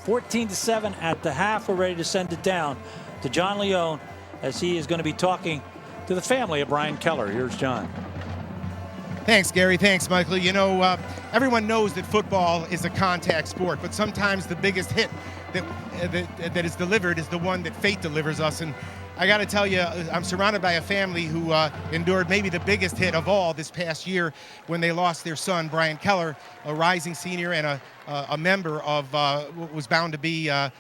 14-7 at the half. We're ready to send it down to John Leone as he is going to be talking to the family of Brian Keller. Here's John. Thanks, Gary. Thanks, Michael. You know, everyone knows that football is a contact sport, but sometimes the biggest hit that is delivered is the one that fate delivers us. And I got to tell you, I'm surrounded by a family who endured maybe the biggest hit of all this past year when they lost their son, Brian Keller, a rising senior and a member of what was bound to be a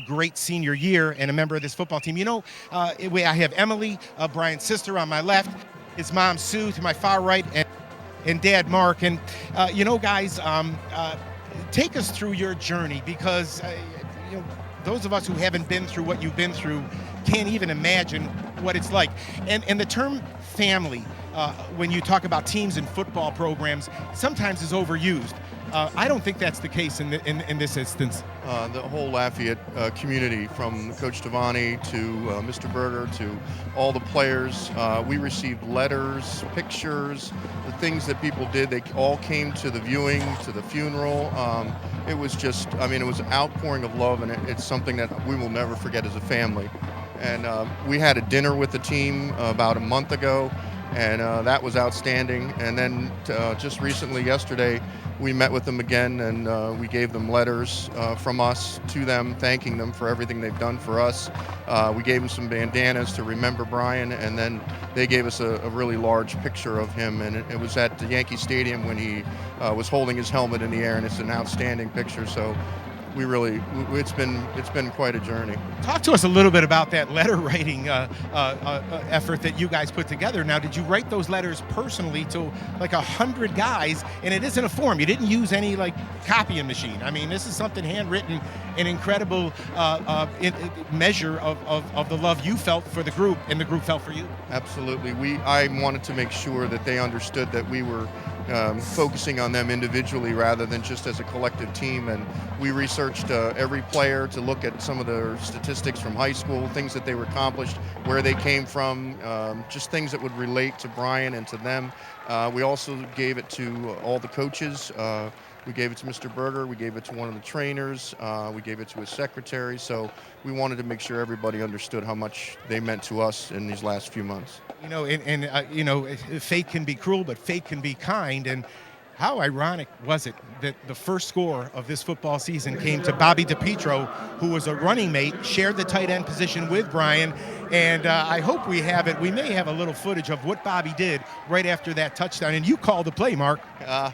great senior year and a member of this football team. You know, I have Emily, Brian's sister, on my left, his mom, Sue, to my far right, and Dad, Mark. And, you know, guys, take us through your journey because, you know, those of us who haven't been through what you've been through can't even imagine what it's like. And the term family, when you talk about teams and football programs, sometimes is overused. I don't think that's the case in this instance. The whole Lafayette community, from Coach Devani to Mr. Berger to all the players, we received letters, pictures, the things that people did. They all came to the viewing, to the funeral. It was just, I mean, it was an outpouring of love, and it's something that we will never forget as a family. And we had a dinner with the team about a month ago, and that was outstanding. And then just recently, yesterday, we met with them again, and we gave them letters from us to them, thanking them for everything they've done for us. We gave them some bandanas to remember Brian, and then they gave us a really large picture of him, and it was at the Yankee Stadium when he was holding his helmet in the air, and it's an outstanding picture. So we really, it's been quite a journey. Talk to us a little bit about that letter writing effort that you guys put together. Now, did you write those letters personally to like 100 guys? And it isn't a form. You didn't use any like copying machine. I mean, this is something handwritten, an incredible measure of the love you felt for the group and the group felt for you. Absolutely. I wanted to make sure that they understood that we were focusing on them individually rather than just as a collective team. And we researched every player to look at some of their statistics from high school, things that they were accomplished, where they came from, just things that would relate to Brian and to them. We also gave it to all the coaches. We gave it to Mr. Berger. We gave it to one of the trainers. We gave it to his secretary. So we wanted to make sure everybody understood how much they meant to us in these last few months. You know, you know, fate can be cruel, but fate can be kind. And how ironic was it that the first score of this football season came to Bobby DiPietro, who was a running mate, shared the tight end position with Brian. And I hope we have it. We may have a little footage of what Bobby did right after that touchdown. And you called the play, Mark.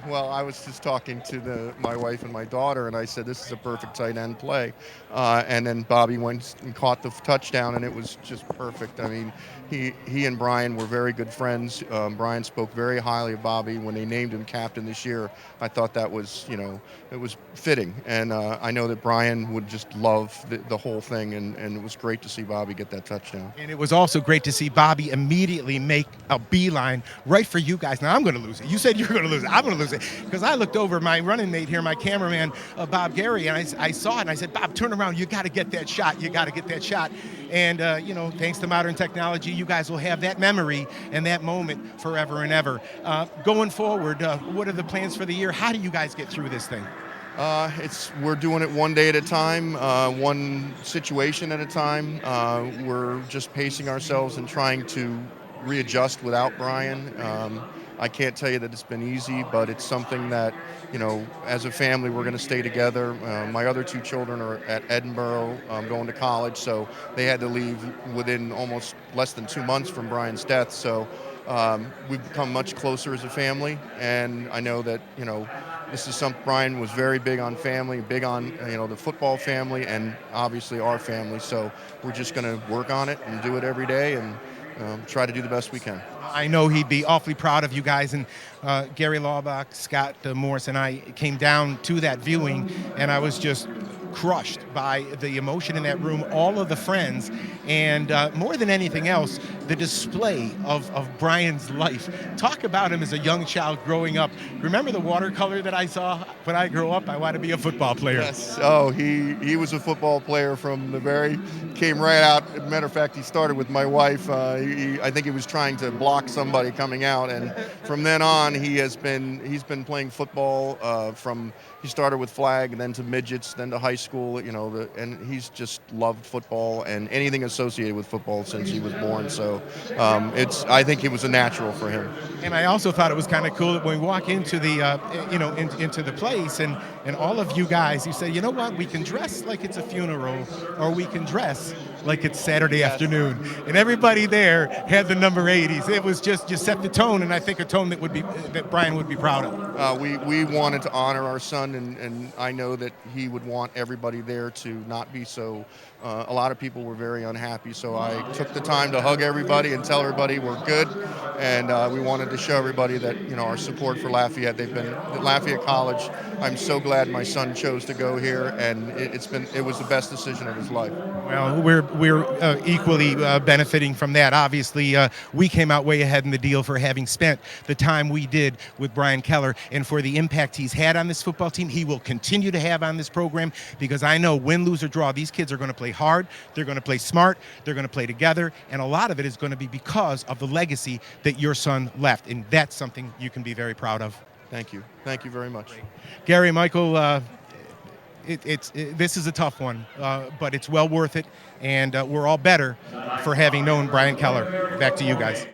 Well, I was just talking to my wife and my daughter, and I said, this is a perfect tight end play. And then Bobby went and caught the touchdown, and it was just perfect. I mean, he and Brian were very good friends. Brian spoke very highly of Bobby when they named him captain this year. I thought that was, you know, it was fitting. And I know that Brian would just love the whole thing, and it was great to see Bobby get that touchdown. And it was also great to see Bobby immediately make a beeline right for you guys. Now, I'm going to lose it. You said you were going to lose it. I'm going to lose it. Because I looked over my running mate here, my cameraman, Bob Gary, and I saw it, and I said, Bob, turn around. You got to get that shot. You got to get that shot. And, you know, thanks to modern technology, you guys will have that memory and that moment forever and ever. Going forward, what are the plans for the year? How do you guys get through this thing? We're doing it one day at a time, one situation at a time. We're just pacing ourselves and trying to readjust without Brian. I can't tell you that it's been easy, but it's something that, you know, as a family, we're going to stay together. My other two children are at Edinburgh going to college, so they had to leave within almost less than 2 months from Brian's death. So we've become much closer as a family, and I know that, you know, this is something. Brian was very big on family, big on, you know, the football family, and obviously our family. So we're just going to work on it and do it every day and try to do the best we can. I know he'd be awfully proud of you guys. And Gary Laubach, Scott Morris, and I came down to that viewing, and I was just crushed by the emotion in that room, all of the friends, and more than anything else, the display of Brian's life. Talk about him as a young child growing up. Remember the watercolor that I saw when I grew up? I want to be a football player. Yes. Oh, he was a football player from the very, came right out. As a matter of fact, he started with my wife. I think he was trying to block somebody coming out, and from then on, he's been playing football he started with flag, and then to midgets, then to high school, and he's just loved football and anything associated with football since he was born. So I think it was a natural for him. And I also thought it was kind of cool that when we walk into the, into the place, and all of you guys, you say, you know what, we can dress like it's a funeral, or we can dress like it's Saturday afternoon. And everybody there had the number 80s. It was just set the tone, and I think a tone that Brian would be proud of. We wanted to honor our son, and I know that he would want everybody there to not be so. A lot of people were very unhappy, so I took the time to hug everybody and tell everybody we're good, and we wanted to show everybody that our support for Lafayette. They've been at Lafayette College. I'm so glad my son chose to go here, and it was the best decision of his life. Well, we're equally benefiting from that. Obviously, we came out way ahead in the deal for having spent the time we did with Brian Keller, and for the impact he's had on this football team. He will continue to have on this program, because I know win, lose, or draw, these kids are going to play hard, they're going to play smart, they're going to play together, and a lot of it is going to be because of the legacy that your son left, and that's something you can be very proud of. Thank you very much. Gary, Michael, this is a tough one, but it's well worth it, and we're all better for having known Brian Keller. Back to you guys.